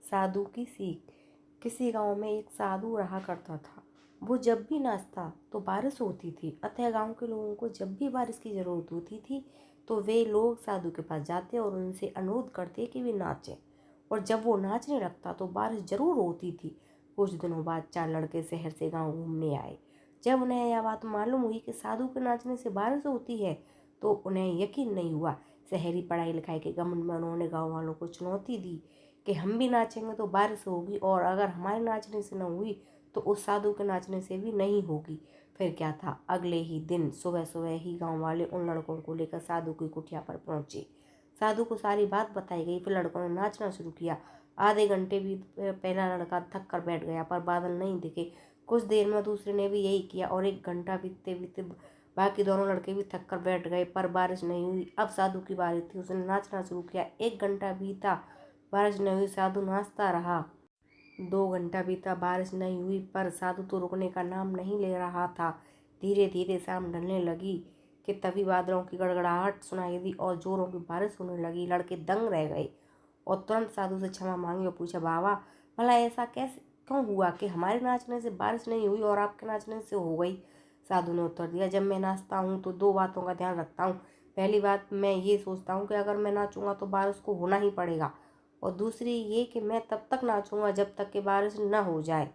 साधु की सीख। किसी गांव में एक साधु रहा करता था। वो जब भी नाचता तो बारिश होती थी, अतः गांव के लोगों को जब भी बारिश की जरूरत होती थी तो वे लोग साधु के पास जाते और उनसे अनुरोध करते कि वे नाचें। और जब वो नाचने लगता तो बारिश जरूर होती थी। कुछ दिनों बाद 4 लड़के शहर से गांव घूमने आए। जब उन्हें यह बात मालूम हुई कि साधु के नाचने से बारिश होती है तो उन्हें यकीन नहीं हुआ। शहरी पढ़ाई लिखाई के घमंड में उन्होंने गाँव वालों को चुनौती दी कि हम भी नाचेंगे तो बारिश होगी, और अगर हमारे नाचने से न हुई तो उस साधु के नाचने से भी नहीं होगी। फिर क्या था, अगले ही दिन सुबह सुबह ही गांव वाले उन लड़कों को लेकर साधु की कुटिया पर पहुंचे। साधु को सारी बात बताई गई। फिर लड़कों ने नाचना शुरू किया। आधे घंटे भी पहला लड़का थक कर बैठ गया पर बादल नहीं दिखे। कुछ देर में दूसरे ने भी यही किया और 1 घंटा बीतते बीतते बाकी दोनों लड़के भी थक कर बैठ गए पर बारिश नहीं हुई। अब साधु की बारी थी, उसने नाचना शुरू किया। 1 घंटा बीता, बारिश नहीं हुई, साधु नाचता रहा। 2 घंटा बीता, बारिश नहीं हुई पर साधु तो रुकने का नाम नहीं ले रहा था। धीरे धीरे शाम ढलने लगी कि तभी बादलों की गड़गड़ाहट सुनाई दी और जोरों की बारिश होने लगी। लड़के दंग रह गए और तुरंत साधु से क्षमा मांगी और पूछा, बाबा भला ऐसा कैसे क्यों हुआ कि हमारे नाचने से बारिश नहीं हुई और आपके नाचने से हो गई? साधु ने उत्तर दिया, जब मैं नाचता हूँ तो 2 बातों का ध्यान रखता हूँ। पहली बात, मैं ये सोचता हूँ कि अगर मैं नाचूंगा तो बारिश को होना ही पड़ेगा, और दूसरी ये कि मैं तब तक नाचूंगा जब तक कि बारिश न हो जाए।